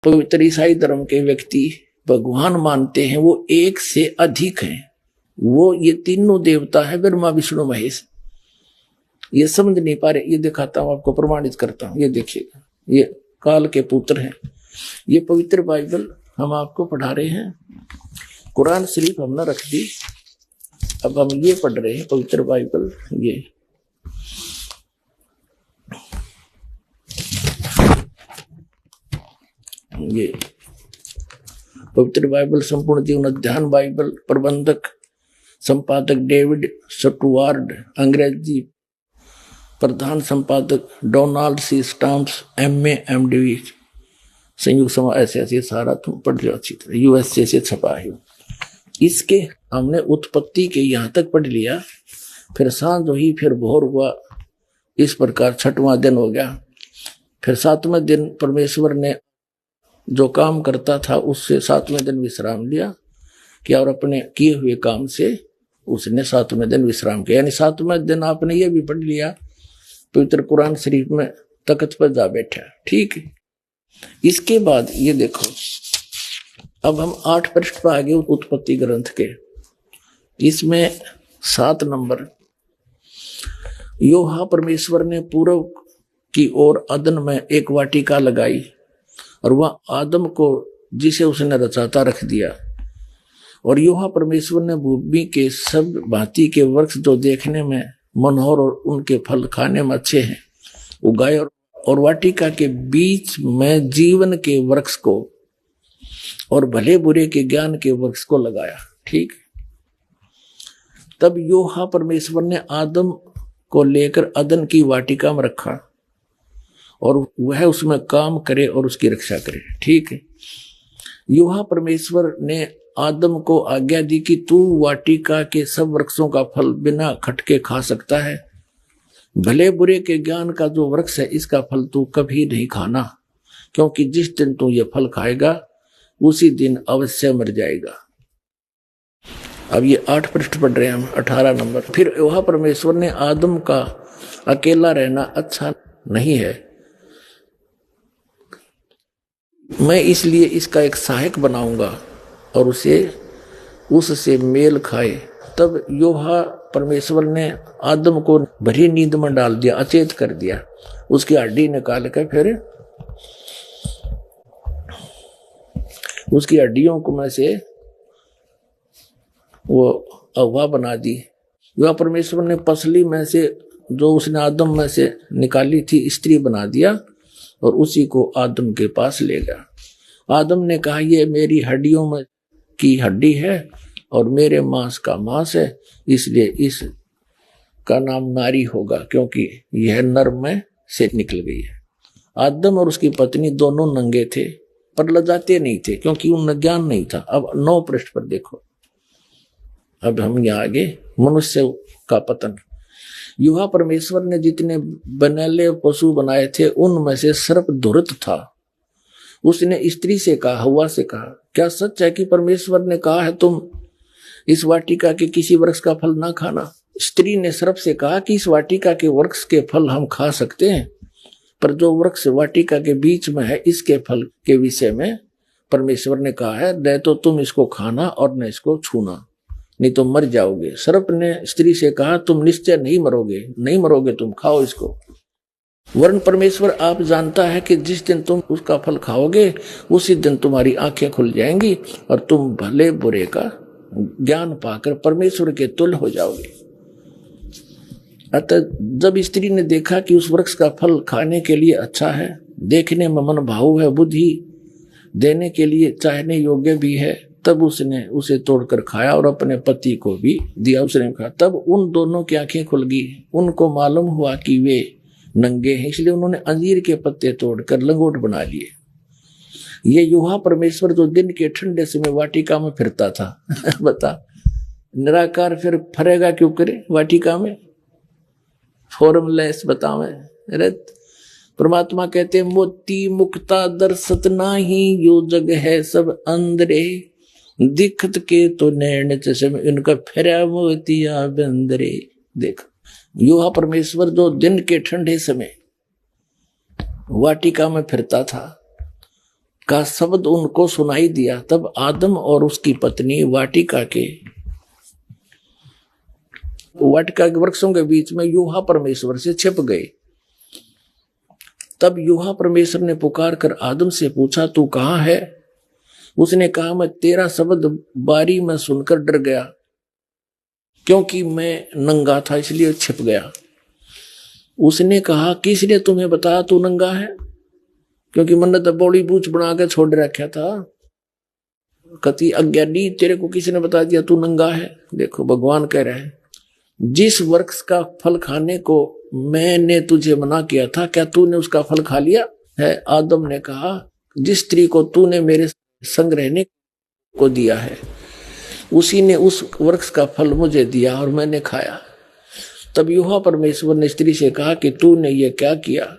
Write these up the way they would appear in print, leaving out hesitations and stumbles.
पवित्र ईसाई धर्म के व्यक्ति भगवान मानते हैं वो एक से अधिक हैं। वो ये तीनों देवता है, ब्रह्मा विष्णु महेश। ये समझ नहीं पा रहे, ये दिखाता हूं आपको, प्रमाणित करता हूं। ये देखिएगा, ये काल के पुत्र हैं। ये पवित्र बाइबल हम आपको पढ़ा रहे हैं। कुरान शरीफ हमने रख दी, अब हम ये पढ़ रहे हैं पवित्र बाइबल। ये पवित्र बाइबल संपूर्ण जीवन अध्ययन बाइबल, प्रबंधक संपादक डेविड स्टुअर्ट, अंग्रेजी प्रधान संपादक Donald C Stamps, MA MD, संयुक्त समाज, ऐसे सारा तुम पढ़ लो अच्छी तरह, USA से छपा है। इसके हमने उत्पत्ति के यहाँ तक पढ़ लिया, फिर सांझ हुई, फिर भोर हुआ, इस प्रकार 6वां दिन हो गया। फिर 7वें दिन परमेश्वर ने जो काम करता था उससे 7वें दिन विश्राम लिया क्या, और अपने किए हुए काम से उसने 7वें दिन विश्राम किया। यानी 7वें दिन आपने ये भी पढ़ लिया पवित्र कुरान शरीफ में, तख्त पर जा बैठा। ठीक है, इसके बाद ये देखो, अब हम 8 पृष्ठ पर आगे उत्पत्ति ग्रंथ के। इसमें 7 नंबर, योहा परमेश्वर ने पूर्व की ओर अदन में एक वाटिका लगाई और वह आदम को जिसे उसने रचाता रख दिया। और योहा परमेश्वर ने भूमि के सब भांति के वृक्ष जो देखने में मनोहर और उनके फल खाने में अच्छे हैं उगाए, और वाटिका के बीच में जीवन के वृक्ष को और भले बुरे के ज्ञान के वृक्ष को लगाया। ठीक, तब योहा परमेश्वर ने आदम को लेकर अदन की वाटिका में रखा और वह उसमें काम करे और उसकी रक्षा करे। ठीक है, योहा परमेश्वर ने आदम को आज्ञा दी कि तू वाटिका के सब वृक्षों का फल बिना खटके खा सकता है, भले बुरे के ज्ञान का जो वृक्ष है इसका फल तू कभी नहीं खाना, क्योंकि जिस दिन तू ये फल खाएगा उसी दिन अवश्य मर जाएगा। अब ये 8 पृष्ठ पढ़ रहे हैं हम, 18 नंबर। फिर योहा परमेश्वर ने आदम का अकेला रहना अच्छा नहीं है, मैं इसलिए इसका एक सहायक बनाऊंगा और उससे मेल खाए। तब योहा परमेश्वर ने आदम को भरी नींद में डाल दिया, अचेत कर दिया। उसकी हड्डी निकाल कर फिर उसकी हड्डियों को में से वो अगवा बना दी। योहा परमेश्वर ने पसली में से जो उसने आदम में से निकाली थी स्त्री बना दिया और उसी को आदम के पास ले गया। आदम ने कहा, ये मेरी हड्डियों में की हड्डी है और मेरे मांस का मांस है, इसलिए इसका नाम नारी होगा, क्योंकि यह नर में से निकल गई है। आदम और उसकी पत्नी दोनों नंगे थे पर लजाते नहीं थे, क्योंकि उनमें ज्ञान नहीं था। अब 9 पृष्ठ पर देखो, अब हम यहाँ आगे, मनुष्य का पतन। योहा परमेश्वर ने जितने बनैले पशु बनाए थे उनमें से सर्प धूर्त था। उसने स्त्री से कहा, हव्वा से कहा, क्या सच है कि परमेश्वर ने कहा है तुम इस वाटिका के किसी वृक्ष का फल ना खाना? स्त्री ने सर्प से कहा कि इस वाटिका के वृक्ष के फल हम खा सकते हैं, पर जो वृक्ष वाटिका के बीच में है इसके फल के विषय में परमेश्वर ने कहा है, न तो तुम इसको खाना और न इसको छूना, नहीं तो मर जाओगे। सर्प ने स्त्री से कहा, तुम निश्चय नहीं मरोगे, तुम खाओ इसको। वरन परमेश्वर आप जानता है कि जिस दिन तुम उसका फल खाओगे उसी दिन तुम्हारी आंखें खुल जाएंगी और तुम भले बुरे का ज्ञान पाकर परमेश्वर के तुल्य हो जाओगे। अतः जब स्त्री ने देखा कि उस वृक्ष का फल खाने के लिए अच्छा है, देखने में मन भावु है, बुद्धि देने के लिए चाहने योग्य भी है, तब उसने उसे तोड़कर खाया और अपने पति को भी दिया, उसने खाया। तब उन दोनों की आंखें खुल गई, उनको मालूम हुआ कि वे नंगे हैं, इसलिए उन्होंने अंजीर के पत्ते तोड़कर लंगोट बना लिए। ये योहा परमेश्वर जो दिन के ठंडे समय वाटिका में फिरता था बता, निराकार फिर फरेगा क्यों करे वाटिका में? फॉर्मलेस बतावे। परमात्मा कहते, मोती मुक्ता दर्शत नाही, यो जग है सब अंदरे, दिखत के तो नैन चश्मे, इनका फेरा मोतिया बंदरे। देख, योहा परमेश्वर जो दिन के ठंडे समय वाटिका में फिरता था का शब्द उनको सुनाई दिया, तब आदम और उसकी पत्नी वाटिका के वृक्षों के बीच में यूहा परमेश्वर से छिप गए। तब यूहा परमेश्वर ने पुकार कर आदम से पूछा, तू कहाँ है? उसने कहा, मैं तेरा शब्द बारी में सुनकर डर गया, क्योंकि मैं नंगा था इसलिए छिप गया। उसने कहा, किस ने तुम्हें बताया तू नंगा है? क्योंकि मैंने तो बड़ी बूझ बना के छोड़ रखा था। कति अज्ञानी, तेरे को किसी ने बता दिया तू नंगा है? देखो भगवान कह रहे हैं, जिस वृक्ष का फल खाने को मैंने तुझे मना किया था, क्या तूने उसका फल खा लिया है? आदम ने कहा, जिस स्त्री को तूने मेरे संग रहने को दिया है, उसी ने उस वृक्ष का फल मुझे दिया और मैंने खाया। तब यूहा परमेश्वर ने स्त्री से कहा कि तूने ये क्या किया?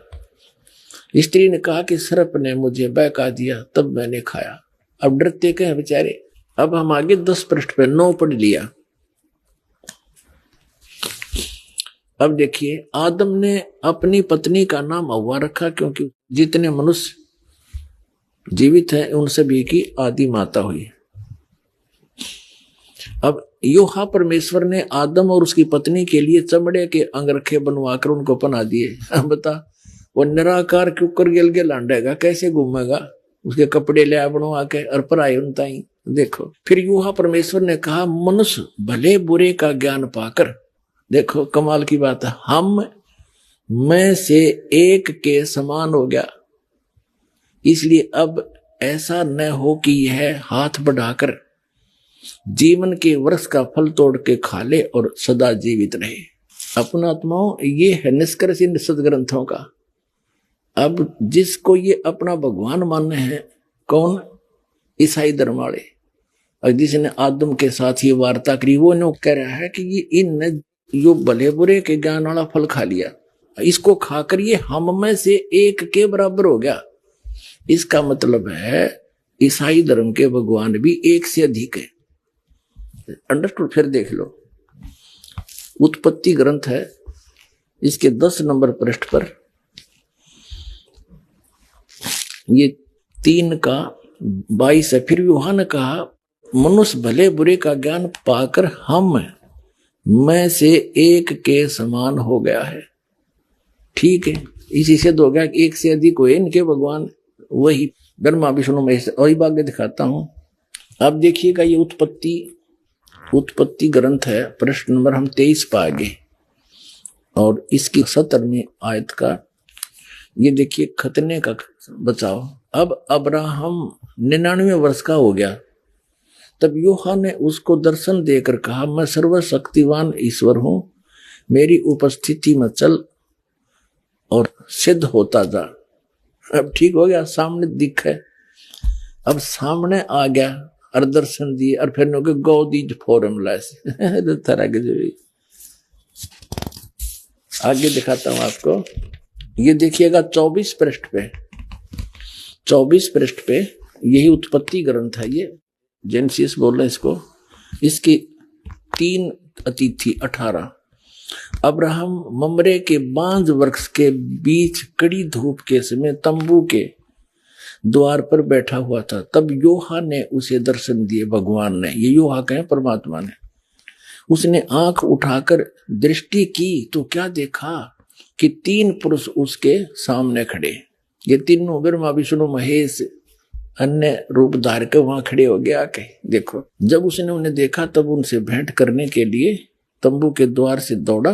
स्त्री ने कहा कि सर्प ने मुझे बहका दिया, तब मैंने खाया। अब डरते कहे बेचारे। अब हम आगे 10 पृष्ठ पे 9 पढ़ लिया। अब देखिए, आदम ने अपनी पत्नी का नाम हव्वा रखा, क्योंकि जितने मनुष्य जीवित हैं उन सभी की आदि माता हुई। अब यूहा परमेश्वर ने आदम और उसकी पत्नी के लिए चमड़े के अंगरखे बनवाकर उनको पहना दिए। अब बता, वो निराकार क्यों कर गिल लांडेगा, कैसे घूमेगा? उसके कपड़े ले बनवा के और पराए उनता ही। देखो, फिर यूहा परमेश्वर ने कहा, मनुष्य भले बुरे का ज्ञान पाकर, देखो कमाल की बात है, हम में से एक के समान हो गया, इसलिए अब ऐसा न हो कि यह हाथ बढ़ाकर जीवन के वृक्ष का फल तोड़ के खा ले और सदा जीवित रहे। अपना आत्माओं, ये है निष्कर्ष इन सदग्रंथों का। अब जिसको ये अपना भगवान मानने हैं, कौन? ईसाई धर्म वाले। और जिसने आदम के साथ ये वार्ता करी, वो नो कह रहा है कि ये इन यो भले बुरे के ज्ञान वाला फल खा लिया, इसको खाकर ये हम में से एक के बराबर हो गया। इसका मतलब है ईसाई धर्म के भगवान भी एक से अधिक है। अंडरस्टूड? फिर देख लो, उत्पत्ति ग्रंथ है, इसके 10 नंबर पृष्ठ पर ये 3 का 22 है। फिर यूहा ने कहा, मनुष्य भले बुरे का ज्ञान पाकर हम में से एक के समान हो गया है। ठीक है, इसी से हो गया कि एक से अधिक हुए इनके भगवान, वही ब्रह्मा विष्णु महेश। और आगे दिखाता हूं। अब देखिएगा, ये उत्पत्ति ग्रंथ है, प्रश्न नंबर हम 23 पा गए, और इसकी 17वीं आयत का ये देखिए, खतने का बचाव। अब अब्राहम 99 वर्ष का हो गया। तब यूहा ने उसको दर्शन देकर कहा, मैं सर्वशक्तिवान ईश्वर हूं, मेरी उपस्थिति में चल और सिद्ध होता जा। अब ठीक हो गया, सामने दिख है, अब सामने आ गया और दर्शन दिए, और फिर नो के गौदीज फॉर्मूला से तरह के जो आगे दिखाता हूं आपको। ये देखिएगा 24 पृष्ठ पे, 24 पृष्ठ पे यही उत्पत्ति ग्रंथ है, ये जेनेसिस बोल रहे इसको। इसकी 3 अतिथि 18। अब्राहम ममरे के बांज वृक्ष के बीच कड़ी धूप के समय तंबू के द्वार पर बैठा हुआ था। तब यूहा ने उसे दर्शन दिए, भगवान ने, ये यूहा कहें परमात्मा ने। उसने आंख उठाकर दृष्टि की तो क्या देखा कि 3 पुरुष उसके सामने खड़े। ये तीनों ब्रह्मा विष्णु महेश अन्य रूप धार के वहां खड़े हो गया के। देखो, जब उसने उन्हें देखा तब उनसे भेंट करने के लिए तंबू के द्वार से दौड़ा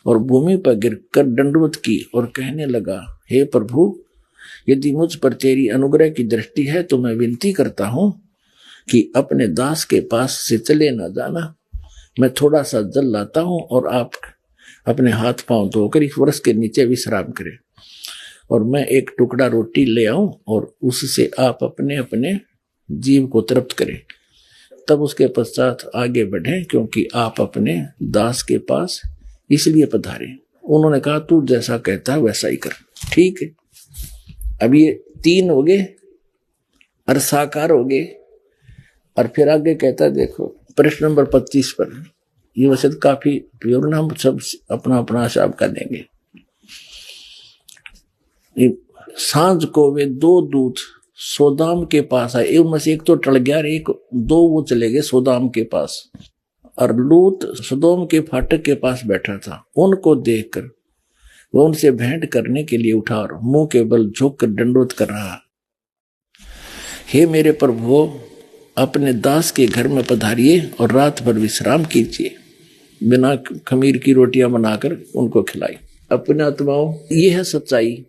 और भूमि पर गिरकर दंडवत की और कहने लगा, हे प्रभु, यदि मुझ पर तेरी अनुग्रह की दृष्टि है तो मैं विनती करता हूं कि अपने दास के पास से चले न जाना। मैं थोड़ा सा जल लाता हूं और आप अपने हाथ पांव धोकर इस वृक्ष के नीचे विश्राम करें, और मैं एक टुकड़ा रोटी ले आऊं और उससे आप अपने अपने जीव को तृप्त करें, तब उसके पश्चात आगे बढ़ें, क्योंकि आप अपने दास के पास इसलिए पधारे। उन्होंने कहा, तू जैसा कहता है वैसा ही कर। ठीक है, अब ये 3 हो गए और साकार हो गए। और फिर आगे कहता है, देखो प्रश्न नंबर 25 पर, ये वैसे काफी प्योर, हम सब अपना अपना हिसाब कर देंगे। सांझ को वे 2 दूत सोदाम के पास आए। उनमें से एक तो टल गया और एक दो वो चले गए सोदाम के पास। और लूत सदोम के फाटक के पास बैठा था। उनको देखकर वो उनसे भेंट करने के लिए उठा और मुंह के बल झुक कर दंडोत कर रहा, हे मेरे प्रभु, अपने दास के घर में पधारिए और रात भर विश्राम कीजिए। बिना खमीर की रोटियां बनाकर उनको खिलाई। अपने आत्माओं, ये है सच्चाई।